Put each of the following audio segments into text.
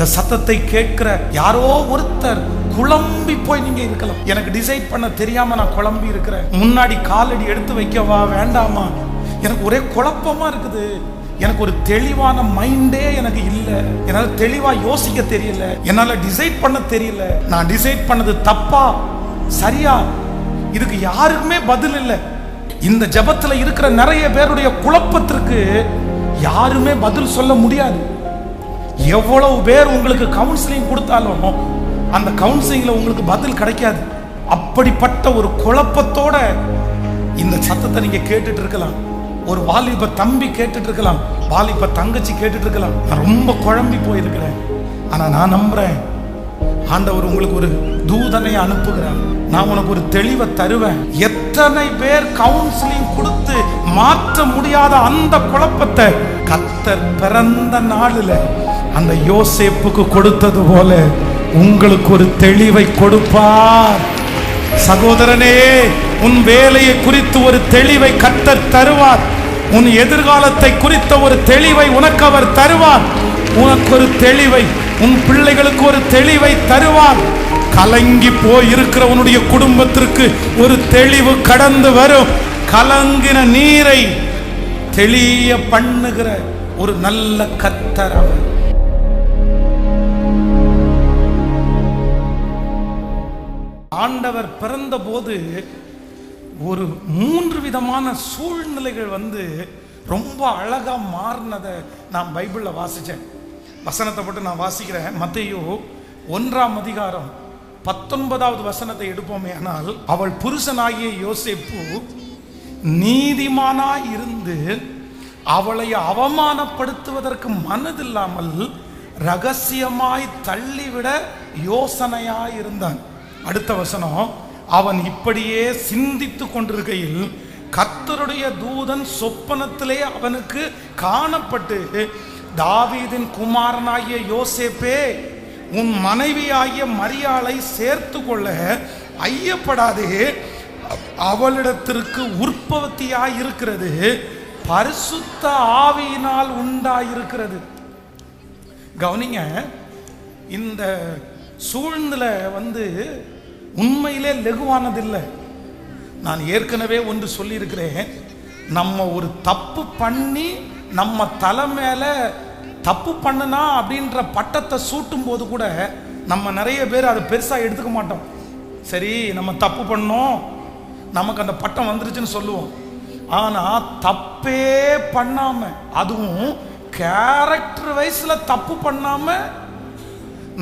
இந்த சத்தத்தை கேட்கிற யாரோ ஒருத்தர் குழம்பி போய் நீங்க இருக்கலாம். எனக்கு டிசைட் பண்ண தெரியாம நான் குழம்பி இருக்கிறேன். முன்னாடி காலடி எடுத்து வைக்கவா வேண்டாமா, எனக்கு ஒரே குழப்பமா இருக்குது. எனக்கு ஒரு தெளிவான மைண்டே எனக்கு இல்லை. என்னால தெளிவா யோசிக்க தெரியல, என்னால டிசைட் பண்ண தெரியல. நான் டிசைட் பண்ணது தப்பா சரியா, இதுக்கு யாருக்குமே பதில் இல்லை. இந்த ஜெபத்துல இருக்கிற நிறைய பேருடைய குழப்பத்திற்கு யாருமே பதில் சொல்ல முடியாது. எவ்வளவு பேர் உங்களுக்கு கவுன்சிலிங் கொடுத்தாலும் அந்த கவுன்சிலிங்ல உங்களுக்கு பதில் கிடைக்காது. அப்படிப்பட்ட ஒரு குழப்பத்தோட இந்த சத்தத்தை நீங்க கேட்டுட்டு இருக்கலாம். ஒரு வாலிப தம்பி கேட்டுட்டு இருக்கலாம், வாலிப தங்கச்சி கேட்டுட்டு இருக்கலாம், நான் ரொம்ப குழம்பி போயிருக்கிறேன். ஆனா நான் நம்புறேன், ஆண்டவர் உங்களுக்கு ஒரு தூதனை அனுப்புகிறார். நான் உனக்கு ஒரு தெளிவை தருவேன். எத்தனை பேர் கவுன்சிலிங் கொடுத்து மாற்ற முடியாத அந்த குழப்பத்தை கர்த்தர் பிறந்த நாளில் அந்த யோசேப்புக்கு கொடுத்தது போல உங்களுக்கு ஒரு தெளிவை கொடுப்பார். சகோதரனே, உன் வேலையை குறித்து ஒரு தெளிவை கர்த்தர் தருவார். உன் எதிர்காலத்தை குறித்த ஒரு தெளிவை உனக்கு அவர் தருவார். உனக்கு ஒரு தெளிவை, உன் பிள்ளைகளுக்கு ஒரு தெளிவை தருவார். கலங்கி போய் இருக்கிற உன்னுடைய குடும்பத்திற்கு ஒரு தெளிவு கடந்து வரும். கலங்கின நீரை தெளிய பண்ணுகிற ஒரு நல்ல கர்த்தர் அவர். ஆண்டவர் பிறந்த போது ஒரு 3 விதமான சூழ்நிலைகள் ரொம்ப அழகா மாறினதை நான் பைபிள்ல வாசிச்சேன். வசனத்தை போட்டு நான் வாசிக்கிறேன். மத்தேயு 1ஆம் அதிகாரம் 19வது வசனத்தை எடுப்போமே ஆனால், அவள் புருஷனாகிய யோசேப்பு நீதிமானாய் இருந்து அவளை அவமானப்படுத்துவதற்கு மனதில்லாமல் ரகசியமாய் தள்ளிவிட யோசனையாய் இருந்தான். அடுத்த வசனம், அவன் இப்படியே சிந்தித்து கொண்டிருக்கையில் கர்த்தருடைய தூதன் சொப்பனத்திலே அவனுக்கு காணப்பட்டு, தாவீதின் குமாரனாகிய யோசேப்பே, உன் மனைவியாகிய மரியாளை சேர்த்து கொள்ள ஐயப்படாதே, அவளிடத்திற்கு உற்பத்தியாய் இருக்கிறது பரிசுத்த ஆவியினால் உண்டாயிருக்கிறது. கவனிங்க, இந்த சூழ்நிலை உண்மையிலே லெகுவானதில்லை. நான் ஏற்கனவே ஒன்று சொல்லியிருக்கிறேன். நம்ம ஒரு தப்பு பண்ணி நம்ம தலை மேல தப்பு பண்ணனா அப்படின்ற பட்டத்தை சூட்டும் போது கூட நம்ம நிறைய பேர் அதை பெருசா எடுத்துக்க மாட்டோம். சரி, நம்ம தப்பு பண்ணோம், நமக்கு அந்த பட்டம் வந்துருச்சுன்னு சொல்லுவோம். ஆனா தப்பே பண்ணாம, அதுவும் கேரக்டர் வைஸ்ல தப்பு பண்ணாம,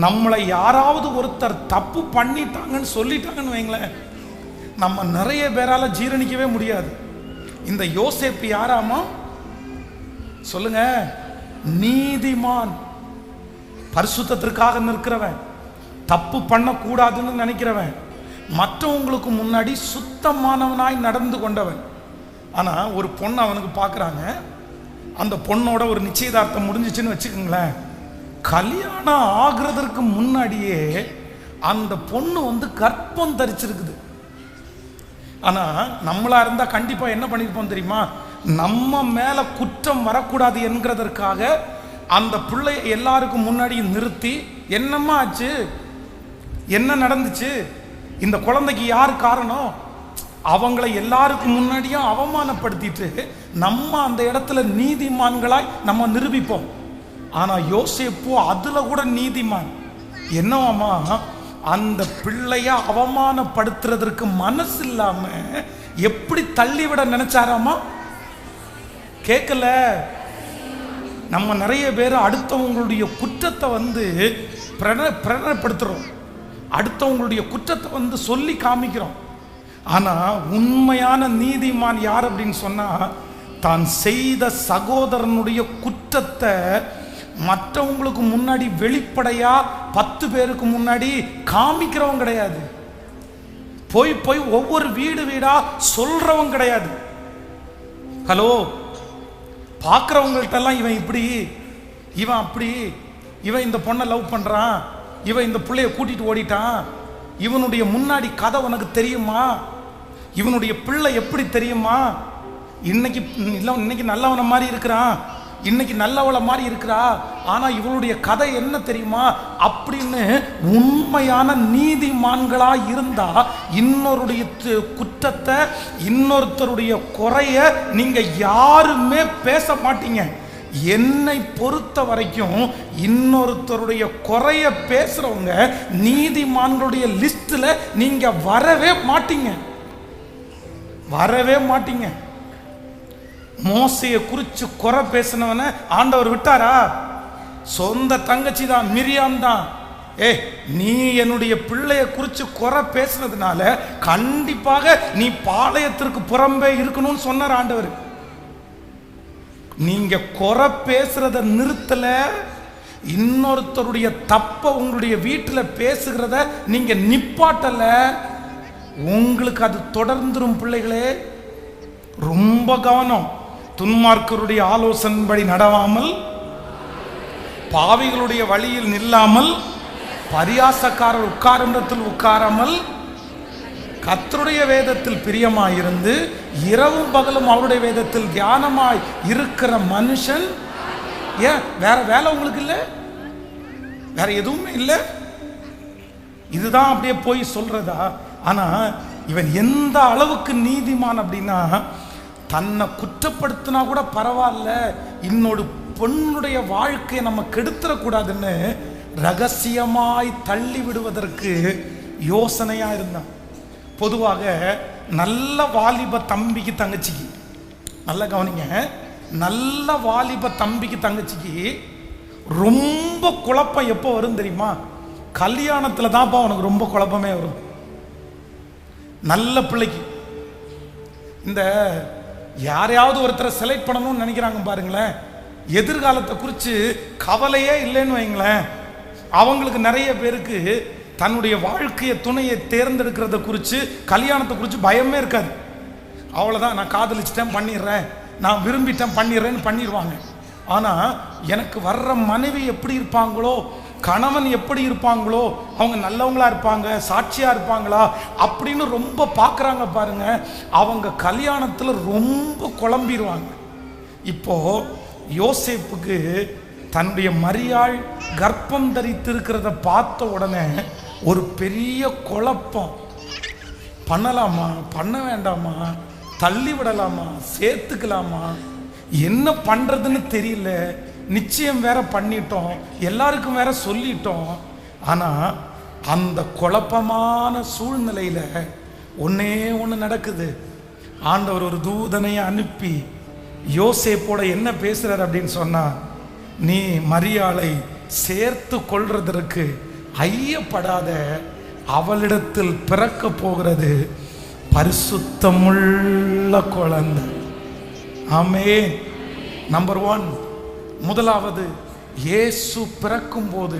நம்மளை யாராவது ஒருத்தர் தப்பு பண்ணிட்டாங்கன்னு சொல்லிட்டாங்கன்னு வைங்களேன், நம்ம நிறைய பேரால ஜீரணிக்கவே முடியாது. இந்த யோசேப்பு யாராமா சொல்லுங்க? நீதிமான், பரிசுத்தத்திற்காக நிற்கிறவன், தப்பு பண்ணக்கூடாதுன்னு நினைக்கிறவன், மற்றவங்களுக்கு முன்னாடி சுத்தமானவனாய் நடந்து கொண்டவன். ஆனா ஒரு பொண்ணு அவனுக்கு பார்க்குறாங்க. அந்த பொண்ணோட ஒரு நிச்சயதார்த்தம் முடிஞ்சிச்சுன்னு வச்சுக்கோங்களேன். கல்யாணம் ஆகிறதுக்கு முன்னாடியே அந்த பொண்ணு கர்ப்பம் தரிச்சிருக்குது. ஆனா நம்மளா இருந்தா கண்டிப்பா என்ன பண்ணிருப்போம் தெரியுமா? நம்ம மேல குற்றம் வரக்கூடாது என்கிறதற்காக அந்த பிள்ளை எல்லாருக்கும் முன்னாடி நிறுத்தி, என்னம்மா ஆச்சு, என்ன நடந்துச்சு, இந்த குழந்தைக்கு யார் காரணம், அவங்களை எல்லாருக்கும் முன்னாடியும் அவமானப்படுத்திட்டு நம்ம அந்த இடத்துல நீதிமான்களாய் நம்ம நிரூபிப்போம். ஆனா யோசேப்பு அதுல கூட நீதிமான். என்னவாமா, அந்த பிள்ளைய அவமானப்படுத்துறதற்கு மனசு இல்லாம எப்படி தள்ளிவிட நினைச்சாராமா? கேட்கல. நம்ம நிறைய பேர் அடுத்தவங்களுடைய குற்றத்தை பிரகடனப்படுத்துறோம், அடுத்தவங்களுடைய குற்றத்தை சொல்லி காமிக்கிறோம். ஆனா உண்மையான நீதிமான் யார் அப்படின்னு சொன்னா, தான் செய்த சகோதரனுடைய குற்றத்தை மற்றவங்களுக்கு முன்னாடி வெளிப்படையா 10 பேருக்கு முன்னாடி காமிக்கிறவன் கிடையாது. போய் போய் ஒவ்வொரு வீடு வீடா சொல்றவன் கிடையாது. ஹலோ, பார்க்குறவங்கள்ட்ட எல்லாம் இவன் இப்படி, இவன் அப்படி, இவன் இந்த பொண்ணை லவ் பண்றான், இவன் இந்த பிள்ளைய கூட்டிட்டு ஓடிட்டான், இவனுடைய முன்னாடி கதை உனக்கு தெரியுமா, இவனுடைய பிள்ளை எப்படி தெரியுமா, இன்னைக்கு நல்லவன மாதிரி இருக்கிறான், இன்னைக்கு நல்லவள மாதிரி இருக்கிறா, ஆனா இவளுடைய கதை என்ன தெரியுமா அப்படின்னு உண்மையான நீதிமான்களா இருந்தா இன்னொருடைய குற்றத்தை, இன்னொருத்தருடைய குறைய நீங்க யாருமே பேச மாட்டீங்க. என்னை பொறுத்த வரைக்கும் இன்னொருத்தருடைய குறைய பேசுறவங்க நீதிமான்களுடைய லிஸ்ட்ல நீங்க வரவே மாட்டீங்க, வரவே மாட்டீங்க. மோசையை குறிச்சு குறை பேசினவன ஆண்டவர் விட்டாரா? சொந்த தங்கச்சி தான், மிரியாம் தான். நீ என்னுடைய பிள்ளைய குறிச்சு குறை பேசுனதுனால கண்டிப்பாக நீ பாளையத்திற்கு புறம்பே இருக்கணும்னு சொன்னார் ஆண்டவர். நீங்க குறை பேசுறத நிறுத்தல, இன்னொருத்தருடைய தப்ப உங்களுடைய வீட்டில் பேசுகிறத நீங்க நிப்பாட்டல, உங்களுக்கு அது தொடர்ந்துரும். பிள்ளைகளே ரொம்ப கவனம். துன்மார்க்கருடைய ஆலோசனைப்படி நடவாமல், பாவிகளுடைய வழியில் நில்லாமல், பரியாசக்காரர் உட்காரும் இடத்தில் உட்காராமல், கர்த்தருடைய வேதத்தில் பிரியமாயிருந்து இரவும் பகலும் அவருடைய வேதத்தில் தியானமாய் இருக்கிற மனுஷன். ஏன் வேற வேலை உங்களுக்கு இல்லை? வேற எதுவுமே இல்லை? இதுதான் அப்படியே போய் சொல்றதா? ஆனா இவன் எந்த அளவுக்கு நீதிமான் அப்படின்னா, தன்னை குற்றப்படுத்தினா கூட பரவாயில்ல, இன்னொரு பெண்ணுடைய வாழ்க்கையை நம்ம கெடுத்துடக்கூடாதுன்னு ரகசியமாய் தள்ளி விடுவதற்கு யோசனையா இருந்தான். பொதுவாக நல்ல வாலிப தம்பிக்கு தங்கச்சிக்கு, நல்ல கவனிங்க, நல்ல வாலிப தம்பிக்கு தங்கச்சிக்கு ரொம்ப குழப்பம் எப்போ வரும் தெரியுமா? கல்யாணத்தில் தான்ப்பா அவனுக்கு ரொம்ப குழப்பமே வரும். நல்ல பிள்ளைக்கு இந்த யாரையாவது ஒருத்தரை செலக்ட் பண்ணணும்னு நினைக்கிறாங்க பாருங்களேன், எதிர்காலத்தை குறித்து கவலையே இல்லைன்னு வைங்களேன். அவங்களுக்கு நிறைய பேருக்கு தன்னுடைய வாழ்க்கையை துணையை தேர்ந்தெடுக்கிறத குறித்து, கல்யாணத்தை குறித்து பயமே இருக்காது. அவ்வளோதான், நான் காதலிச்சிட்டேன் பண்ணிடுறேன், நான் விரும்பிட்டேன் பண்ணிடுறேன்னு பண்ணிடுவாங்க. ஆனால் எனக்கு வர்ற மனைவி எப்படி இருப்பாங்களோ, கணவன் எப்படி இருப்பாங்களோ, அவங்க நல்லவங்களா இருப்பாங்க, சாட்சியா இருப்பாங்களா அப்படின்னு ரொம்ப பார்க்குறாங்க பாருங்க. அவங்க கல்யாணத்தில் ரொம்ப குழம்பிடுவாங்க. இப்போ யோசேப்புக்கு தன்னுடைய மரியாள் கர்ப்பம் தரித்திருக்கிறத பார்த்த உடனே ஒரு பெரிய குழப்பம். பண்ணலாமா, பண்ண வேண்டாமா, தள்ளி விடலாமா, சேர்த்துக்கலாமா, என்ன பண்றதுன்னு தெரியல. நிச்சயம் வேற பண்ணிட்டோம், எல்லாருக்கும் வேற சொல்லிட்டோம். ஆனா அந்த குழப்பமான சூழ்நிலையில ஒன்னே ஒன்று நடக்குது. ஆண்டவர் ஒரு தூதனை அனுப்பி யோசேப்போட என்ன பேசுறார் அப்படின்னு சொன்னா, நீ மரியாளை சேர்த்து கொள்றதற்கு ஐயப்படாத, அவளிடத்தில் பிறக்க போகிறது பரிசுத்தமுள்ள குழந்தை. ஆமென். நம்பர் 1, முதலாவது, இயேசு பிறக்கும் போது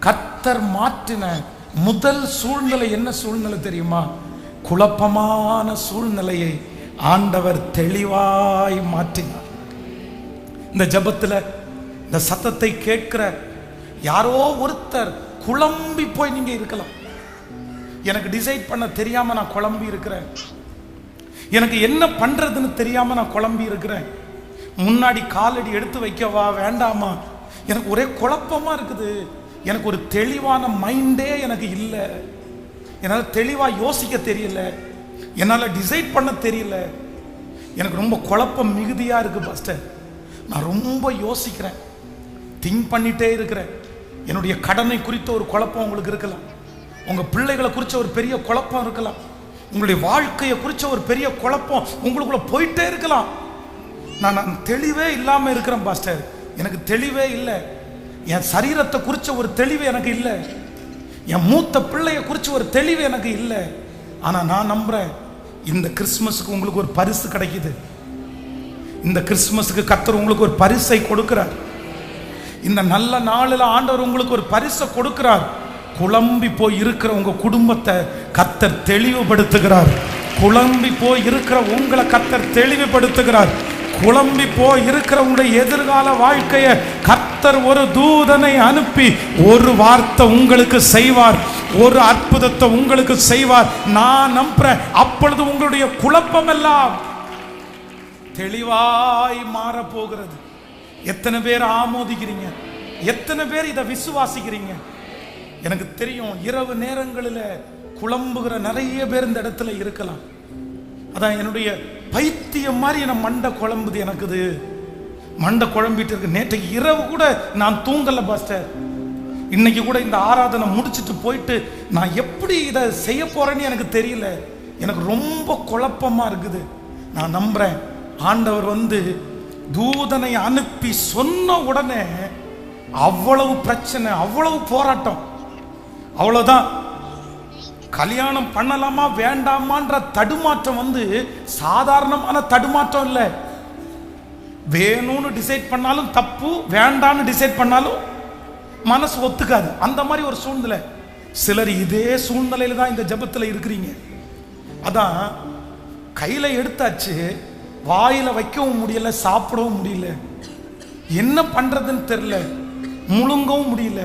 கர்த்தர் மாற்றின முதல் சூழ்நிலை என்ன சூழ்நிலை தெரியுமா? குழப்பமான சூழ்நிலையை ஆண்டவர் தெளிவாய் மாற்றினார். இந்த ஜெபத்தில் இந்த சத்தத்தை கேட்கிற யாரோ ஒருத்தர் குழம்பி போய் நீங்க இருக்கலாம். எனக்கு டிசைட் பண்ண தெரியாம நான் குழம்பி இருக்கிறேன், எனக்கு என்ன பண்றதுன்னு தெரியாம நான் குழம்பி இருக்கிறேன், முன்னாடி காலடி எடுத்து வைக்கவா வேண்டாமா, எனக்கு ஒரே குழப்பமா இருக்குது, எனக்கு ஒரு தெளிவான மைண்டே எனக்கு இல்லை, என்னால் தெளிவாக யோசிக்க தெரியல, என்னால் டிசைட் பண்ண தெரியல, எனக்கு ரொம்ப குழப்பம் மிகுதியாக இருக்குது பாஸ்டர், நான் ரொம்ப யோசிக்கிறேன், திங்க் பண்ணிட்டே இருக்கிறேன். என்னுடைய கடனை குறித்த ஒரு குழப்பம் உங்களுக்கு இருக்கலாம், உங்கள் பிள்ளைகளை குறித்த ஒரு பெரிய குழப்பம் இருக்கலாம், உங்களுடைய வாழ்க்கையை குறித்த ஒரு பெரிய குழப்பம் உங்களுக்குள்ள போயிட்டே இருக்கலாம். நான் தெளிவே இல்லாமல் இருக்கிறேன் பாஸ்டர், எனக்கு தெளிவே இல்லை, என் சரீரத்தை குறித்த ஒரு தெளிவு எனக்கு இல்லை, என் மூத்த பிள்ளைய குறித்து ஒரு தெளிவு எனக்கு இல்லை. ஆனால் நான் நம்புகிறேன், இந்த கிறிஸ்மஸுக்கு உங்களுக்கு ஒரு பரிசு கிடைக்குது. இந்த கிறிஸ்மஸுக்கு கர்த்தர் உங்களுக்கு ஒரு பரிசை கொடுக்கிறார். இந்த நல்ல நாளில் ஆண்டவர் உங்களுக்கு ஒரு பரிசை கொடுக்கிறார். குழம்பி போய் இருக்கிற உங்க குடும்பத்தை கர்த்தர் தெளிவுபடுத்துகிறார். குழம்பி போய் இருக்கிற உங்களை கர்த்தர் தெளிவுபடுத்துகிறார். குழம்பி போய் இருக்கிற உங்களுடைய எதிர்கால வாழ்க்கையை கர்த்தர் ஒரு தூதனை அனுப்பி ஒரு வார்த்தை உங்களுக்கு செய்வார், ஒரு அற்புதத்தை உங்களுக்கு செய்வார். நான் நம்புறேன், அப்பொழுது உங்களுடைய குழப்பம் எல்லாம் தெளிவாய் மாற போகிறது. எத்தனை பேர் ஆமோதிக்கிறீங்க? எத்தனை பேர் இதை விசுவாசிக்கிறீங்க? எனக்கு தெரியும், இரவு நேரங்களில் குழம்புகிற நிறைய பேர் இந்த இடத்துல இருக்கலாம். அதான் என்னுடைய பைத்தியம் மாதிரி என மண்டை குழம்புது. எனக்கு மண்டை குழம்பிட்டு இருக்கு. நேற்றைக்கு இரவு கூட நான் தூங்கல பாஸ்டர். இன்னைக்கு கூட இந்த ஆராதனை முடிச்சுட்டு போயிட்டு நான் எப்படி இதை செய்ய போறேன்னு எனக்கு தெரியல. எனக்கு ரொம்ப குழப்பமா இருக்குது. நான் நம்புறேன், ஆண்டவர் தூதனை அனுப்பி சொன்ன உடனே அவ்வளவு பிரச்சனை, அவ்வளவு போராட்டம். அவ்வளவுதான். கல்யாணம் பண்ணலாமா வேண்டாமான்ற தடுமாற்றம் சாதாரணமான தடுமாற்றம் இல்லை. வேணும்னு டிசைட் பண்ணாலும் தப்பு, வேண்டான்னு டிசைட் பண்ணாலும் மனசு ஒத்துக்காது. அந்த மாதிரி ஒரு சூழ்நிலை. சிலர் இதே சூழ்நிலையில தான் இந்த ஜெபத்தில் இருக்கிறீங்க. அதான் கையில எடுத்தாச்சு, வாயில வைக்கவும் முடியல, சாப்பிடவும் முடியல, என்ன பண்றதுன்னு தெரியல, முழுங்கவும் முடியல.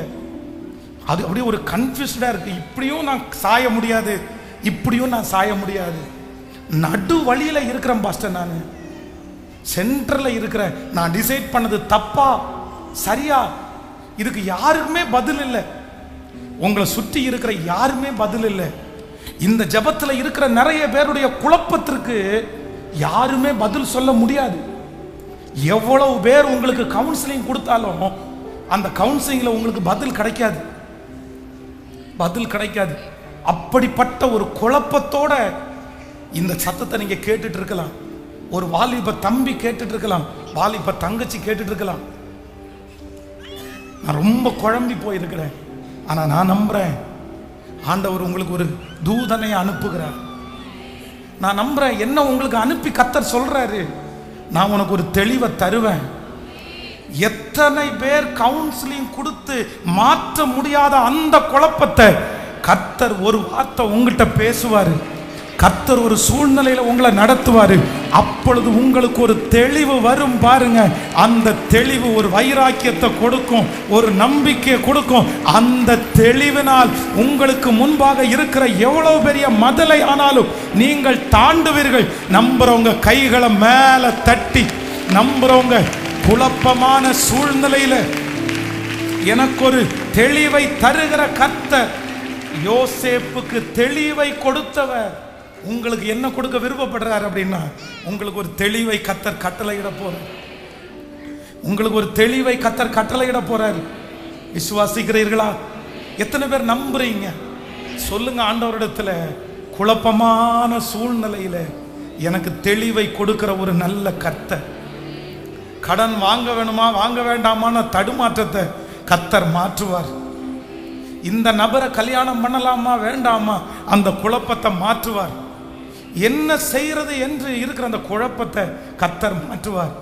அது அப்படியே ஒரு கன்ஃபியூஸ்டா இருக்கு. இப்படியும் நான் சாய முடியாது, இப்படியும் நான் சாய முடியாது. நடு வழியில இருக்கிறேன் பாஸ்டர். நான் சென்டர்ல இருக்கிறேன். நான் டிசைட் பண்ணது தப்பா சரியா? இதுக்கு யாருக்குமே பதில் இல்லை. உங்களை சுற்றி இருக்கிற யாருமே பதில் இல்லை. இந்த ஜெபத்தில் இருக்கிற நிறைய பேருடைய குழப்பத்திற்கு யாருமே பதில் சொல்ல முடியாது. எவ்வளவு பேர் உங்களுக்கு கவுன்சிலிங் கொடுத்தாலும் அந்த கவுன்சிலிங்ல உங்களுக்கு பதில் கிடைக்காது, பதில் கிடைக்காது. அப்படிப்பட்ட ஒரு குழப்பத்தோட இந்த சத்தத்தை நீங்க கேட்டுட்டு இருக்கலாம். ஒரு வாலிப தம்பி கேட்டுட்டு இருக்கலாம், வாலிப தங்கச்சி கேட்டுட்டு இருக்கலாம். நான் ரொம்ப குழம்பி போயிருக்கிறேன். ஆனா நான் நம்புறேன், ஆண்டவர் உங்களுக்கு ஒரு தூதனை அனுப்புகிறார். நான் நம்புறேன், என்ன உங்களுக்கு அனுப்பி கர்த்தர் சொல்றாரு, நான் உனக்கு ஒரு தெளிவை தருவேன். எத்தனை பேர் கவுன்சிலிங் கொடுத்து மாற்ற முடியாத அந்த குழப்பத்தை கர்த்தர் ஒரு வார்த்தை உங்கள்கிட்ட பேசுவாரு. கர்த்தர் ஒரு சூழ்நிலையில உங்களை நடத்துவாரு. அப்பொழுது உங்களுக்கு ஒரு தெளிவு வரும் பாருங்க. அந்த தெளிவு ஒரு வைராக்கியத்தை கொடுக்கும், ஒரு நம்பிக்கையை கொடுக்கும். அந்த தெளிவினால் உங்களுக்கு முன்பாக இருக்கிற எவ்வளவு பெரிய மதலை ஆனாலும் நீங்கள் தாண்டுவீர்கள். நம்புறவங்க கைகளை மேல தட்டி, நம்புறவங்க குழப்பமான சூழ்நிலையில எனக்கு ஒரு தெளிவை தருகிற கர்த்தர், யோசேப்புக்கு தெளிவை கொடுத்தவர், உங்களுக்கு என்ன கொடுக்க விருப்பப்படுறார் அப்படின்னா, உங்களுக்கு ஒரு தெளிவை கர்த்தர் கட்டளையிட போறார். உங்களுக்கு ஒரு தெளிவை கர்த்தர் கட்டளையிட போறார். விசுவாசிக்கிறீர்களா? எத்தனை பேர் நம்புறீங்க? சொல்லுங்க ஆண்டவரிடத்துல, குழப்பமான சூழ்நிலையில எனக்கு தெளிவை கொடுக்கிற ஒரு நல்ல கர்த்தர். கடன் வாங்க வேணுமா வாங்க வேண்டாமான தடுமாற்றத்தை கர்த்தர் மாற்றுவார். இந்த நபரை கல்யாணம் பண்ணலாமா வேண்டாமா அந்த குழப்பத்தை மாற்றுவார். என்ன செய்யறது என்று இருக்கிற அந்த குழப்பத்தை கர்த்தர் மாற்றுவார்.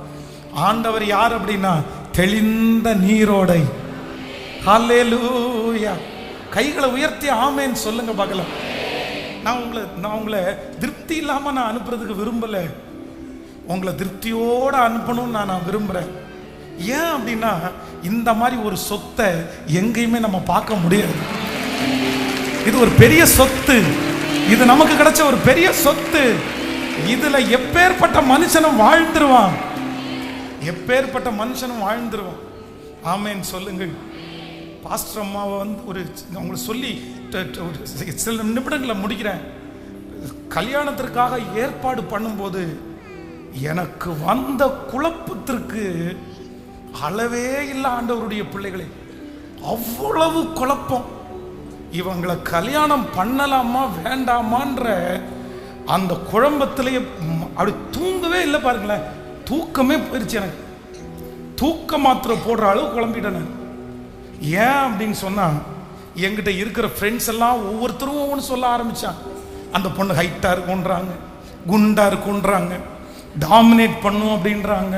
ஆண்டவர் யார் அப்படின்னா, தெளிந்த நீரோடை. ஹல்லேலூயா. கைகளை உயர்த்தி ஆமேன்னு சொல்லுங்க பார்க்கலாம். நான் உங்களை திருப்தி இல்லாம நான் அனுப்புறதுக்கு விரும்பல, உங்களை திருப்தியோட அனுப்பணும்னு நான் விரும்புறேன். ஏன் அப்படின்னா, இந்த மாதிரி ஒரு சொத்தை எங்கேயுமே நம்ம பார்க்க முடியாது. இது ஒரு பெரிய சொத்து, இது நமக்கு கிடைச்ச ஒரு பெரிய சொத்து. இதுல எப்பேற்பட்ட மனுஷனும் வாழ்ந்துருவான், எப்பேற்பட்ட மனுஷனும் வாழ்ந்துருவான். ஆமேன் சொல்லுங்கள். பாஸ்டர் அம்மாவை ஒரு அவங்களை சொல்லி சில நிமிடங்களை முடிக்கிறேன். கல்யாணத்திற்காக ஏற்பாடு பண்ணும்போது எனக்கு வந்த குழப்பத்திற்கு அளவே இல்லை ஆண்டவருடைய பிள்ளைகளே. அவ்வளவு குழப்பம். இவங்களை கல்யாணம் பண்ணலாமா வேண்டாமான்ற அந்த குழம்பத்திலேயே அப்படி தூங்கவே இல்லை பாருங்களேன். தூக்கமே போயிடுச்சு எனக்கு. தூக்க மாத்திரை போடுற அளவு குழம்பிட்டேன். ஏன் அப்படின்னு சொன்னா, என்கிட்ட இருக்கிற ஃப்ரெண்ட்ஸ் எல்லாம் ஒவ்வொருத்தரும் ஒவ்வொன்று சொல்ல ஆரம்பிச்சாங்க. அந்த பொண்ணு ஹைட்டா இருக்குன்றாங்க, குண்டா இருக்குன்றாங்க, டாமினேட் பண்ணும் அப்படின்றாங்க,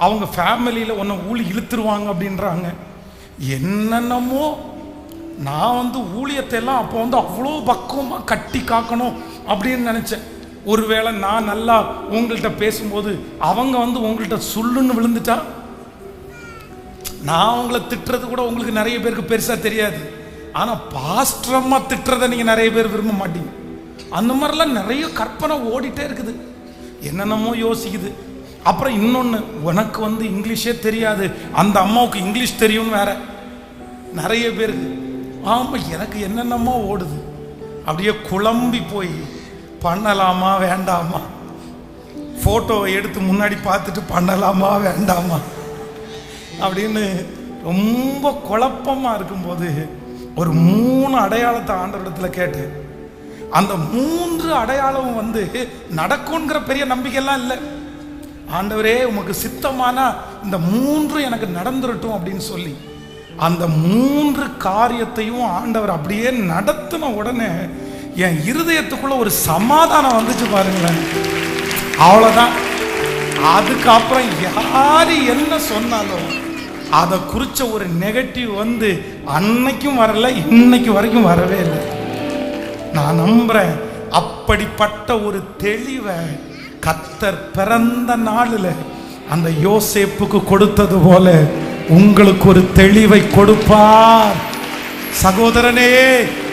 அவங்க ஃபேமிலியில் ஒன்று ஊழி இழுத்துருவாங்க அப்படின்றாங்க. என்னென்னமோ. நான் ஊழியத்தை எல்லாம் அப்போ அவ்வளோ பக்குவமாக கட்டி காக்கணும் அப்படின்னு நினச்சேன். ஒருவேளை நான் நல்லா உங்கள்கிட்ட பேசும்போது அவங்க உங்கள்கிட்ட சொல்லுன்னு விழுந்துட்டா, நான் உங்களை திட்டுறது கூட உங்களுக்கு நிறைய பேருக்கு பெருசாக தெரியாது. ஆனால் பாஸ்டரமாக திட்டுறதை நீங்கள் நிறைய பேர் விரும்ப மாட்டீங்க. அந்த மாதிரிலாம் நிறைய கற்பனை ஓடிட்டே இருக்குது, என்னென்னமோ யோசிக்குது. அப்புறம் இன்னொன்று, உனக்கு இங்கிலீஷே தெரியாது, அந்த அம்மாவுக்கு இங்கிலீஷ் தெரியும்னு வேற நிறைய பேருக்கு. ஆமாம், எனக்கு என்னென்னமோ ஓடுது. அப்படியே குழம்பி போய் பண்ணலாமா வேண்டாமா, ஃபோட்டோவை எடுத்து முன்னாடி பார்த்துட்டு பண்ணலாமா வேண்டாமா அப்படின்னு ரொம்ப குழப்பமாக இருக்கும்போது ஒரு 3 அடையாளத்தை ஆண்டவரிடத்துல கேட்டேன். அந்த 3 அடையாளம் நடக்குங்கிற பெரிய நம்பிக்கையெல்லாம் இல்லை. ஆண்டவரே உமக்கு சித்தமான இந்த 3 எனக்கு நடந்துரட்டும் அப்படின்னு சொல்லி அந்த 3 காரியத்தையும் ஆண்டவர் அப்படியே நடத்தின உடனே என் இருதயத்துக்குள்ள ஒரு சமாதானம் வந்துச்சு பாருங்களேன். அவ்வளோதான். அதுக்கப்புறம் யாரு என்ன சொன்னாலும் அதை குறிச்ச ஒரு நெகட்டிவ் அன்னைக்கும் வரல, இன்னைக்கு வரைக்கும் வரவே இல்லை. நான் நம்புறேன் அப்படிப்பட்ட ஒரு தெளிவை கர்த்தர் பிறந்த நாளில் அந்த யோசேப்புக்கு கொடுத்தது போல உங்களுக்கு ஒரு தெளிவை கொடுப்பார். சகோதரனே,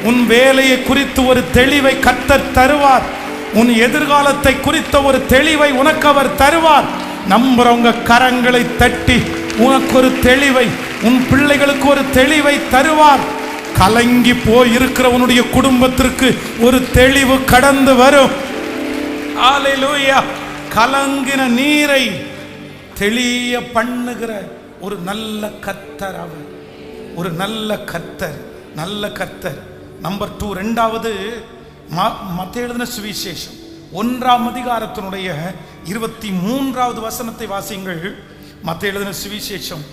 உன் வேலையை குறித்து ஒரு தெளிவை கர்த்தர் தருவார். உன் எதிர்காலத்தை குறித்த ஒரு தெளிவை உனக்கு அவர் தருவார். நம்புறவங்க கரங்களை தட்டி உனக்கு ஒரு தெளிவை, உன் பிள்ளைகளுக்கு ஒரு தெளிவை தருவார். கலங்கி போய் இருக்கிற உன்னுடைய குடும்பத்திற்கு ஒரு தெளிவு கடந்து வரும். ஹல்லேலூயா. கலங்கின நீரை தெளிய பண்ணுகிற ஒரு நல்ல கர்த்தர் அவர். ஒரு நல்ல கர்த்தர், நல்ல கர்த்தர். நம்பர் 2, இரண்டாவது மத்தேயு எழுதின சுவிசேஷம் 1ஆம் அதிகாரத்தினுடைய 23வது வசனத்தை வாசியுங்கள். மத்தேயு எழுதின சுவிசேஷம்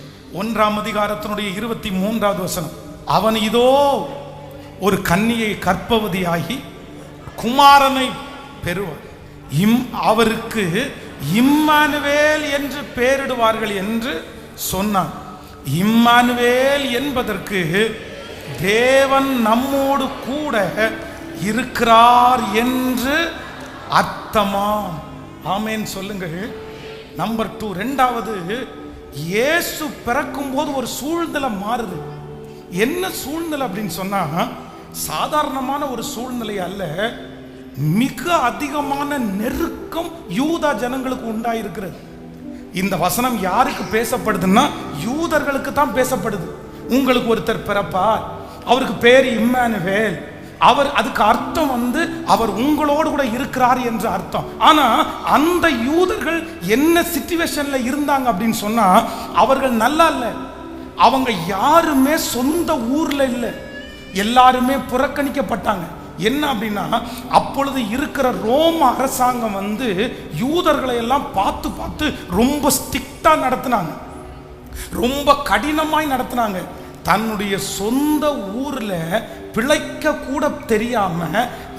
1ஆம் அதிகாரத்தினுடைய 23வது வசனம். அவன் இதோ ஒரு கன்னியை கர்ப்பவதியாகி குமாரனை பெறுவார், அவருக்கு இம்மானுவேல் என்று பெயரிடுவார்கள் என்று சொன்னான். இம்மானுவேல் என்பதற்கு தேவன் நம்மோடு கூட இருக்கிறார் என்று அர்த்தமாம். ஆமேன் சொல்லுங்கள். நம்பர் 2, இரண்டாவது, இயேசு பிறக்கும் போது ஒரு சூழ்நிலை மாறுது. என்ன சூழ்நிலை அப்படின்னு சொன்னா, சாதாரணமான ஒரு சூழ்நிலை அல்ல, மிக அதிகமான நெருக்கம் யூதா ஜனங்களுக்கு உண்டாயிருக்கிறது. இந்த வசனம் யாருக்கு பேசப்படுதுன்னா யூதர்களுக்கு தான் பேசப்படுது. உங்களுக்கு ஒருத்தர் பிறப்பார், அவருக்கு பேர் இம்மானுவேல். அவர் அதுக்கு அர்த்தம் அவர் உங்களோடு கூட இருக்கிறார் என்ற அர்த்தம். ஆனா அந்த யூதர்கள் என்ன சிச்சுவேஷன்ல இருந்தாங்க அப்படின்னு சொன்னா, அவர்கள் நல்லா இல்ல. அவங்க யாருமே சொந்த ஊர்ல இல்லை, எல்லாருமே புறக்கணிக்கப்பட்டாங்க. என்ன அப்படின்னா, அப்பொழுது இருக்கிற ரோம அரசாங்கம் யூதர்களை எல்லாம் பார்த்து பார்த்து ரொம்ப ஸ்ட்ரிக்டா நடத்தினாங்க, ரொம்ப கடினமாய் நடத்தினாங்க. தன்னுடைய சொந்த ஊர்ல பிழைக்க கூட தெரியாம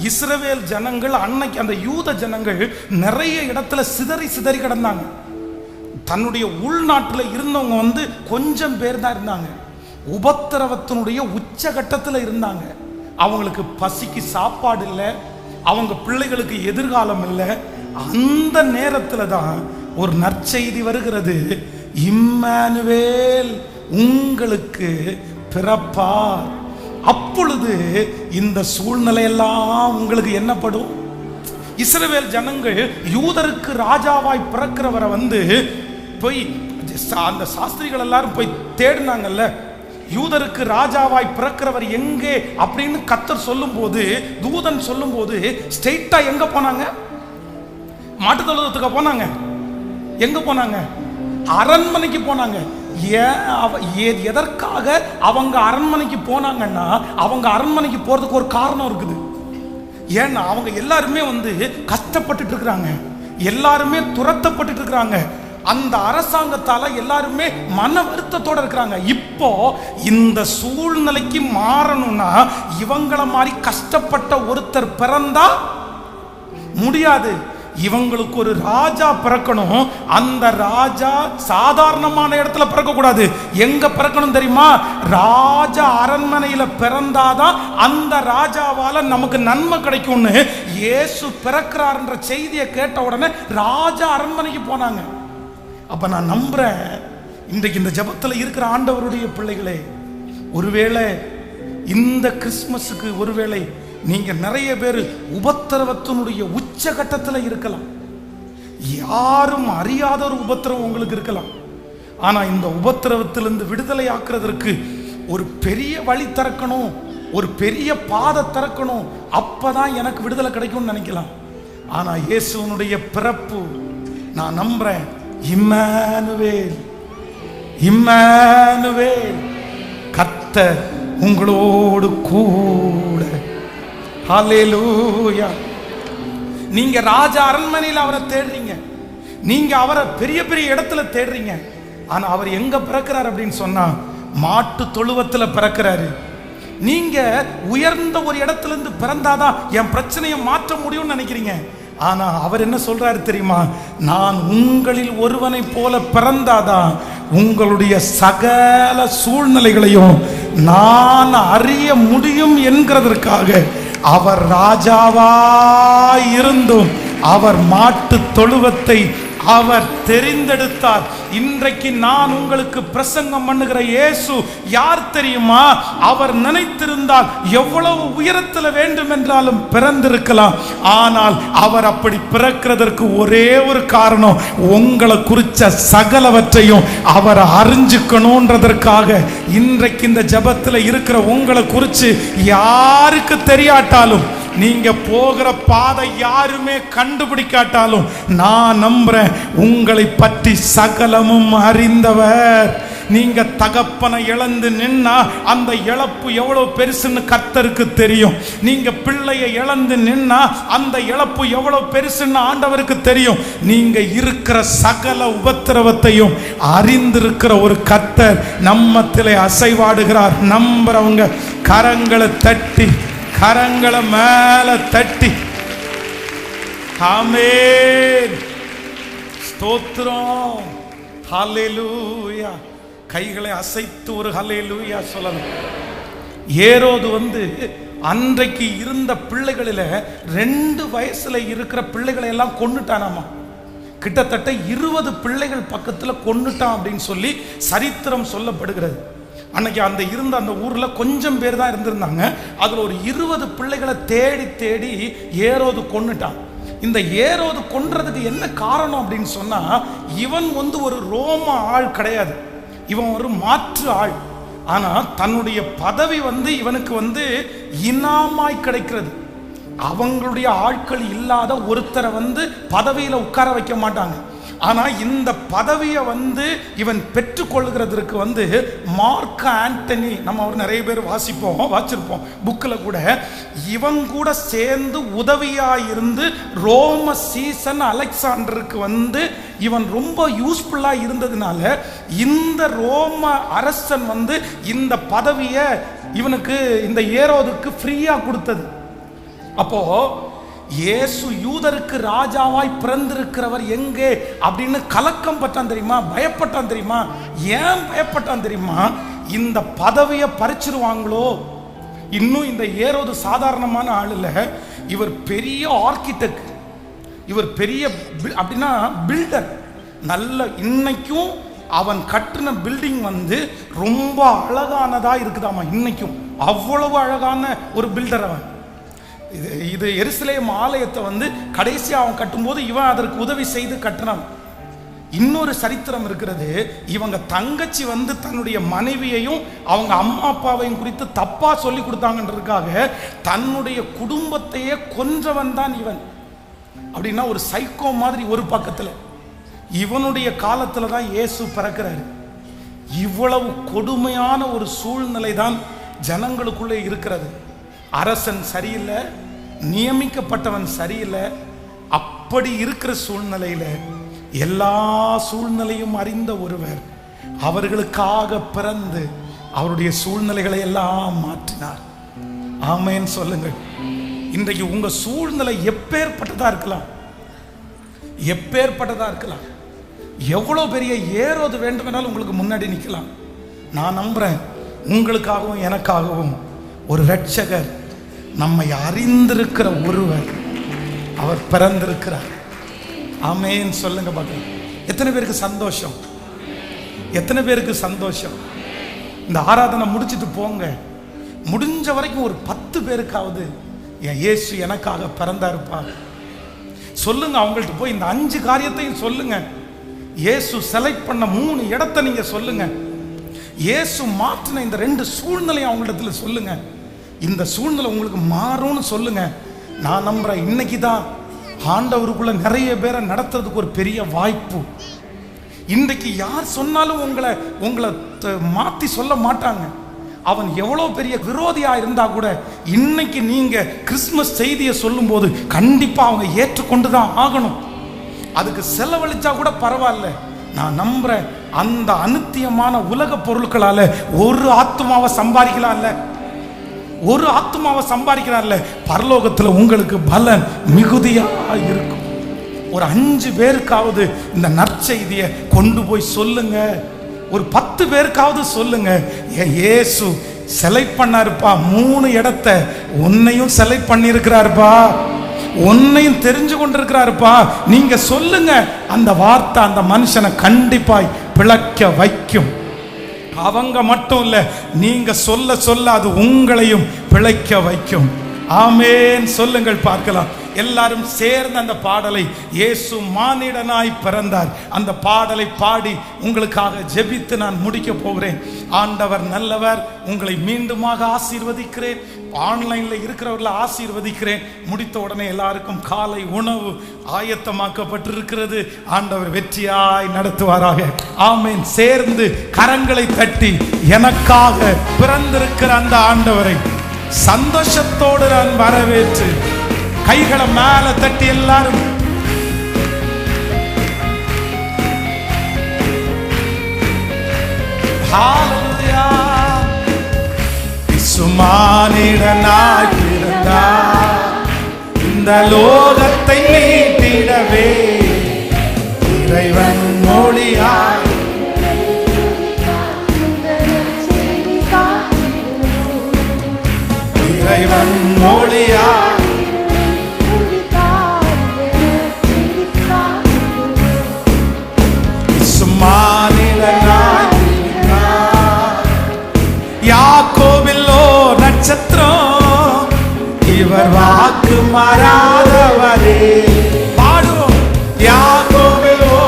இஸ்ரவேல் ஜனங்கள், அன்னைக்கு அந்த யூத ஜனங்கள் நிறைய இடத்துல சிதறி சிதறி கிடந்தாங்க. தன்னுடைய உள்நாட்டில் இருந்தவங்க கொஞ்சம் பேர் தான் இருந்தாங்க. உபத்திரவத்தினுடைய உச்சகட்டத்தில் இருந்தாங்க. அவங்களுக்கு பசிக்கு சாப்பாடு இல்லை, அவங்க பிள்ளைகளுக்கு எதிர்காலம் இல்லை. அந்த நேரத்தில் தான் ஒரு நற்செய்தி வருகிறது, இம்மானுவேல் உங்களுக்கு பிறப்பார். அப்பொழுது இந்த சூழ்நிலையெல்லாம் உங்களுக்கு என்னப்படும்? இஸ்ரவேல் ஜனங்கள் யூதருக்கு ராஜாவாய் பிறக்கிறவரை போய் அந்த சாஸ்திரிகள் எல்லாரும் போய் தேடினாங்கல்ல, யூதருக்கு ராஜாவாய் பிறக்கிறவர் எங்கே அப்படின்னு கர்த்தர் சொல்லும் போது, தூதன் சொல்லும் போது ஸ்ட்ரெயிட்டா எங்க போனாங்க? மாட்டுத்தொழுவத்துக்கு போனாங்க. எங்க போனாங்க? அரண்மனைக்கு போனாங்க. எதற்காக அவங்க அரண்மனைக்கு போனாங்கன்னா, அவங்க அரண்மனைக்கு போறதுக்கு ஒரு காரணம் இருக்குது. ஏன்னா அவங்க எல்லாருமே கஷ்டப்பட்டு இருக்கிறாங்க, எல்லாருமே துரத்தப்பட்டு இருக்கிறாங்க. அந்த அரசாங்கத்தால எல்லாருமே மன வருத்தத்தோட இருக்கிறாங்க. இப்போ இந்த சூழ்நிலைக்கு மாறணும்னா இவங்களை மாதிரி கஷ்டப்பட்ட ஒருத்தர் பிறந்தா முடியாது. இவங்களுக்கு ஒரு ராஜா பிறக்கணும். அந்த ராஜா சாதாரணமான இடத்துல பிறக்க கூடாது. எங்க பிறக்கணும் தெரியுமா? ராஜா அரண்மனையில பிறந்தாதான் அந்த ராஜாவால நமக்கு நன்மை கிடைக்கும்னு இயேசு பிறக்கிறார்ன்ற செய்தியை கேட்ட உடனே ராஜா அரண்மனைக்கு போனாங்க. அப்ப நான் நம்புறேன், இன்றைக்கு இந்த ஜபத்தில் இருக்கிற ஆண்டவருடைய பிள்ளைகளே, ஒருவேளை இந்த கிறிஸ்துமஸுக்கு ஒருவேளை நீங்க நிறைய பேர் உபத்திரவத்தினுடைய உச்சகட்டத்தில் இருக்கலாம். யாரும் அறியாத ஒரு உபத்திரவம் உங்களுக்கு இருக்கலாம். ஆனா இந்த உபத்திரவத்திலிருந்து விடுதலை ஆக்குறதற்கு ஒரு பெரிய வழி திறக்கணும், ஒரு பெரிய பாதை திறக்கணும், அப்பதான் எனக்கு விடுதலை கிடைக்கும்னு நினைக்கலாம். ஆனா இயேசுனுடைய பிறப்பு நான் நம்புறேன். இம்மானுவேல், இம்மானுவேல், கர்த்தர் உங்களோடு கூட. ஹல்லேலூயா. நீங்க ராஜா அரண்மனையில் அவரை தேடுறீங்க, நீங்க அவரை பெரிய பெரிய இடத்துல தேடுறீங்க. ஆனா அவர் எங்க பிறக்கிறார் அப்படின்னு சொன்னா மாட்டு தொழுவத்துல பிறக்கிறாரு. நீங்க உயர்ந்த ஒரு இடத்துல இருந்து பிறந்தாதான் என் பிரச்சனையை மாற்ற முடியும்னு நினைக்கிறீங்க. ஆனா அவர் என்ன சொல்றாரு தெரியுமா? நான் உங்களில் ஒருவனை போல பிறந்தாதான் உங்களுடைய சகல சூழ்நிலைகளையும் நான் அறிய முடியும் என்கிறதற்காக அவர் ராஜாவாய் இருந்தும் அவர் மாட்டு தொழுவத்தை அவர் தெரிந்தெடுத்தார். இன்றைக்கு நான் உங்களுக்கு பிரசங்கம் பண்ணுகிற இயேசு யார் தெரியுமா? அவர் நினைத்திருந்தால் எவ்வளவு உயரத்தில் வேண்டும் என்றாலும் பிறந்திருக்கலாம். ஆனால் அவர் அப்படி பிறக்கிறதற்கு ஒரே ஒரு காரணம், உங்களை குறித்த சகலவற்றையும் அவர் அறிஞ்சுக்கணும்ன்றதற்காக. இன்றைக்கு இந்த ஜபத்தில் இருக்கிற உங்களை குறித்து யாருக்கு தெரியாட்டாலும், நீங்க போகிற பாதை யாருமே கண்டுபிடிக்காட்டாலும், நான் நம்புறேன் உங்களை பற்றி சகலமும் அறிந்தவர். நீங்க தகப்பனை இழந்து நின்னா அந்த இழப்பு எவ்வளவு பெருசுன்னு கர்த்தருக்கு தெரியும். நீங்க பிள்ளையை இழந்து நின்னா அந்த இழப்பு எவ்வளவு பெருசுன்னு ஆண்டவருக்கு தெரியும். நீங்க இருக்கிற சகல உபத்திரவத்தையும் அறிந்திருக்கிற ஒரு கர்த்தர் நம்மத்திலே அசைவாடுகிறார். நம்புறவங்க கரங்களை தட்டி, கரங்களை மேல தட்டி ஆமென், ஸ்தோத்திரம், ஹல்லேலூயா. கைகளை அசைத்து ஒரு ஹல்லேலூயா சொல்லணும். ஏரோது அன்றைக்கு இருந்த பிள்ளைகளில் 2 வயசுல இருக்கிற பிள்ளைகளை எல்லாம் கொன்னுட்டானாமா. கிட்டத்தட்ட 20 பிள்ளைகள் பக்கத்தில் கொன்னுட்டான் அப்படின்னு சொல்லி சரித்திரம் சொல்லப்படுகிறது. அன்னைக்கு இருந்த அந்த ஊர்ல கொஞ்சம் பேர் தான் இருந்திருந்தாங்க. அதுல ஒரு 20 பிள்ளைகளை தேடி தேடி ஏரோது கொன்னுட்டான். இந்த ஏரோது கொன்றதுக்கு என்ன காரணம் அப்படின்னு சொன்னா, இவன் ஒரு ரோம ஆள் கிடையாது, இவன் ஒரு மாற்று ஆள். ஆனா தன்னுடைய பதவி இவனுக்கு இனாமாய் கிடைக்கிறது. அவங்களுடைய ஆட்கள் இல்லாத ஒருத்தரை பதவியில உட்கார வைக்க மாட்டாங்க. ஆனா இந்த பதவியை இவன் பெற்றுக்கொள்கிறதுக்கு மார்க் ஆண்டனி, நம்ம நிறைய பேர் வாசிச்சிருப்போம் புக்கில் கூட, இவன் கூட சேர்ந்து உதவியாயிருந்து ரோம சீசன் அலெக்சாண்டருக்கு இவன் ரொம்ப யூஸ்ஃபுல்லா இருந்ததுனால இந்த ரோம அரசன் இந்த பதவியை இவனுக்கு, இந்த ஏரோதுக்கு ஃப்ரீயா கொடுத்தது. அப்போ இயேசு யூதருக்கு ராஜாவாய் பிறந்திருக்கிறவர் எங்கே அப்படின்னு கலக்கம் பட்டான் தெரியுமா, பயப்பட்டான் தெரியுமா. ஏன் பயப்பட்டான் தெரியுமா? இந்த பதவியை பறிச்சிருவாங்களோ. இன்னும் இந்த ஏரோது சாதாரணமான ஆள் இல்ல, இவர் பெரிய ஆர்கிடெக்ட், இவர் பெரிய அப்படின்னா பில்டர். நல்ல இன்னைக்கும் அவன் கட்டின பில்டிங் ரொம்ப அழகானதா இருக்குதாமா. இன்னைக்கும் அவ்வளவு அழகான ஒரு பில்டர் அவன். இது எருசலேம் ஆலயத்தை கடைசி அவன் கட்டும்போது இவன் அதற்கு உதவி செய்து கட்டினான். இன்னொரு சரித்திரம் இருக்கிறது. இவங்க தங்கச்சி தன்னுடைய மனைவியையும் அவங்க அம்மா அப்பாவையும் குறித்து தப்பா சொல்லி கொடுத்தாங்கன்றதுக்காக தன்னுடைய குடும்பத்தையே கொன்றவன் தான் இவன். அப்படின்னா ஒரு சைக்கோ மாதிரி. ஒரு பக்கத்துல இவனுடைய காலத்துல தான் இயேசு பிறக்கிறாரு. இவ்வளவு கொடுமையான ஒரு சூழ்நிலை தான் ஜனங்களுக்குள்ளே இருக்கிறது. அரசன் சரியில்லை, நியமிக்கப்பட்டவன் சரியில்லை. அப்படி இருக்கிற சூழ்நிலையில எல்லா சூழ்நிலையும் அறிந்த ஒருவர் அவர்களுக்காக பிறந்து அவருடைய சூழ்நிலைகளை எல்லாம் மாற்றினார். ஆமென் சொல்லுங்கள். இன்றைக்கு உங்க சூழ்நிலை எப்பேற்பட்டதா இருக்கலாம், எப்பேற்பட்டதா இருக்கலாம். எவ்வளவு பெரிய ஏரோது வேண்டுமென்றாலும் உங்களுக்கு முன்னாடி நிற்கலாம். நான் நம்புறேன் உங்களுக்காகவும் எனக்காகவும் ஒரு இரட்சகர், நம்மை அறிந்திருக்கிற ஒருவர் அவர் பிறந்திருக்கிறார். ஆமென் சொல்லுங்க பார்க்கலாம். எத்தனை பேருக்கு சந்தோஷம், எத்தனை பேருக்கு சந்தோஷம். இந்த ஆராதனை முடிச்சிட்டு போங்க, முடிஞ்ச வரைக்கும் ஒரு 10 பேருக்காவது என் இயேசு எனக்காக பிறந்தாருப்பா சொல்லுங்க. அவங்கள்ட்ட போய் இந்த 5 காரியத்தையும் சொல்லுங்க. இயேசு செலக்ட் பண்ண 3 இடத்தை நீங்க சொல்லுங்க. இயேசு மாற்றின இந்த 2 சூழ்நிலையை அவங்களிடத்துல சொல்லுங்க. இந்த சூழ்நிலை உங்களுக்கு மாறும்னு சொல்லுங்க. நான் நம்புறேன் இன்னைக்கு தான் ஆண்டவருக்குள்ள நிறைய பேரை நடத்துறதுக்கு ஒரு பெரிய வாய்ப்பு. இன்றைக்கு யார் சொன்னாலும் உங்களை மாற்றி சொல்ல மாட்டாங்க. அவன் எவ்வளோ பெரிய விரோதியா இருந்தா கூட இன்னைக்கு நீங்க கிறிஸ்துமஸ் செய்தியை சொல்லும் போது கண்டிப்பா அவங்க ஏற்றுக்கொண்டு தான் ஆகணும். அதுக்கு செலவழிச்சா கூட பரவாயில்ல. நான் நம்புறேன் அந்த அநித்தியமான உலக பொருட்களால ஒரு ஆத்மாவை சம்பாதிக்கலாம்ல, ஒரு ஆத்மாவை சம்பாதிக்கிறார்ல, பரலோகத்தில் உங்களுக்கு பலன் மிகுதியா இருக்கும். ஒரு 5 பேருக்காவது இந்த நற்செய்தியை கொண்டு போய் சொல்லுங்க. ஒரு 10 பேருக்காவது சொல்லுங்க. இயேசு செலக்ட் பண்ணாருப்பா 3 இடத்தை, உன்னையும் செலக்ட் பண்ணியிருக்கிறாருப்பா, உன்னையும் தெரிஞ்சு கொண்டிருக்கிறாருப்பா. நீங்க சொல்லுங்க. அந்த வார்த்தை அந்த மனுஷனை கண்டிப்பாய் பிழைக்க வைக்கும். அவங்க மட்டும் இல்ல, நீங்க சொல்ல சொல்ல அது உங்களையும் பிழைக்க வைக்கும். ஆமென் சொல்லுங்கள் பார்க்கலாம். எல்லாரும் சேர்ந்து அந்த பாடலை இயேசு மானிடனாய் பிறந்தார் அந்த பாடலை பாடி உங்களுக்காக ஜெபித்து நான் முடிக்க போகிறேன். ஆண்டவர் நல்லவர். உங்களை மீண்டுமாக ஆசீர்வதிக்கிறேன். ஆன்லைன்ல இருக்கிறவர்களை ஆசீர்வதிக்கிறேன். முடித்த உடனே எல்லாருக்கும் காலை உணவு ஆயத்தமாக்கப்பட்டிருக்கிறது. ஆண்டவர் வெற்றியாய் நடத்துவாராக. ஆமென். சேர்ந்து கரங்களை தட்டி எனக்காக பிறந்திருக்கிற அந்த ஆண்டவரை சந்தோஷத்தோடு நான் வரவேற்று கைகளை மேல தட்டி எல்லாரும் ஹalleluya. இசுமானிடனாய் பிறந்தார் இந்த லோகத்தை மீட்டிடவே, இறைவன் மொழியாய் இறைவன் மொழியாய் யாக்கோபில்லோ நட்சத்திரம், இவர் வாக்கு மாறாதவரே. பாடுவோம். யாக்கோபில்லோ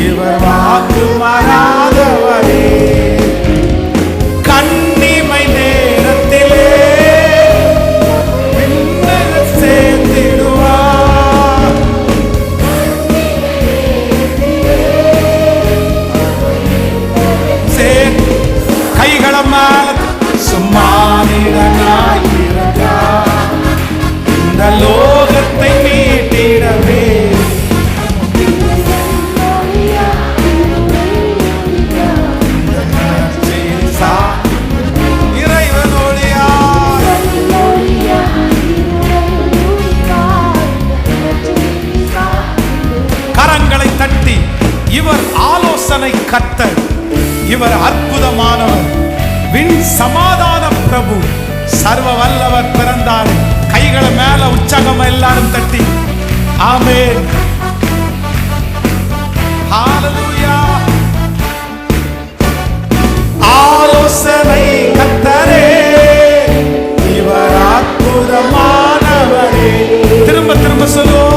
இவர் வாக்கு மாறாதவரே. கண்ணிமை நேரத்திலே சேர்ந்திடுவார். கைகளை மேல சும்மானிடனாய் பிறந்தார் இந்த லோகத்தை மீட்டிடவே, இறைவன் ஒளியாய். கரங்களை தட்டி இவர் ஆலோசனை கர்த்தர், இவர் அற்புதமானவர், விண் சமாதான பிரபு, சர்வ வல்லவர் பிறந்தார். கைகளை மேல உற்சாகம் எல்லாரும் தட்டி ஆமென் ஹalleluya. ஆலோசனை கர்த்தரே, இவர் அற்புதமானவரே. திரும்ப திரும்ப சொல்லுவோம்.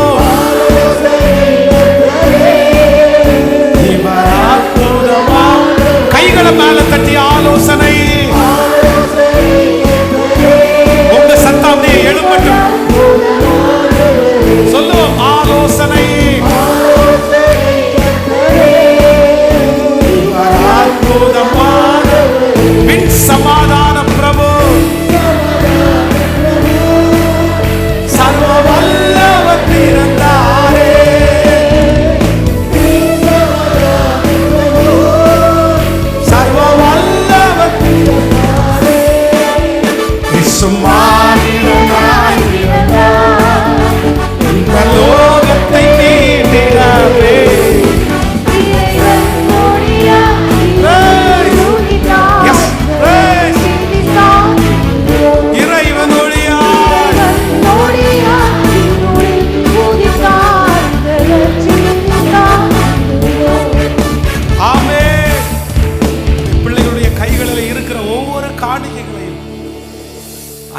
இவர் அற்புதமான. கைகளை மேல தட்டி ஆலோசனை. உங்க சத்தம் எழுப்பட்டும். சொல்லுவோம் ஆலோசனை. அற்புதமான விண் சமாதான பிரபு, சர்வ வல்லவர் பிறந்தாரே. சர்வ வல்லவர் பிறந்தாரே. இசுமானிடனாய் பிறந்தார் இந்த லோகத்தை மீட்டிடவே.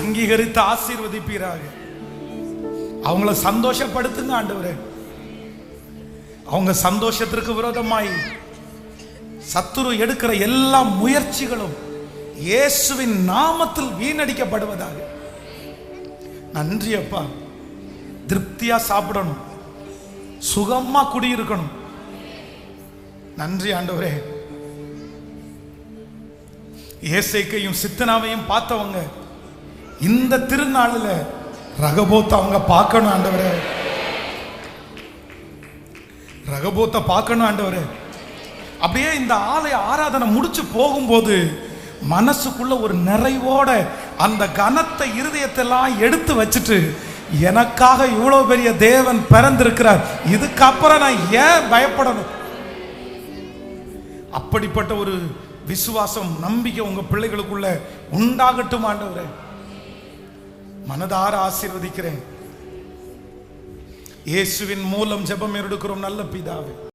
அங்கீகரித்து ஆசீர்வதிப்பீராக. அவங்கள சந்தோஷப்படுத்துங்க ஆண்டவரே. அவங்க சந்தோஷத்திற்கு விரோதமாய் சத்துரு எடுக்கிற எல்லா முயற்சிகளும் இயேசுவின் நாமத்தில் வீணடிக்கப்படுவதாக. நன்றி அப்பா. திருப்தியா சாப்பிடணும், சுகமா குடியிருக்கணும். நன்றி ஆண்டவரே. ஏசேக்கையும் சித்தனாவையும் பார்த்தவங்க இந்த திருநாளில் ரகபோத்தை அவங்க பார்க்கணும் ஆண்டவரே. ரகபோத்தை பார்க்கணும் ஆண்டவரே. அப்படியே இந்த ஆலய ஆராதனை முடிச்சு போகும்போது மனசுக்குள்ள ஒரு நிறைவோட அந்த கனத்தை இருதயத்தெல்லாம் எடுத்து வச்சுட்டு, எனக்காக இவ்வளவு பெரிய தேவன் பிறந்திருக்கிறார், இதுக்கப்புறம் நான் ஏன் பயப்படணும்? அப்படிப்பட்ட ஒரு விசுவாசம், நம்பிக்கை உங்க பிள்ளைகளுக்குள்ள உண்டாகட்டும் ஆண்டவரே. மனதார ஆசீர்வதிக்கிறேன். இயேசுவின் மூலம் ஜெபம் எடுக்கிறோம் நல்ல பிதாவே.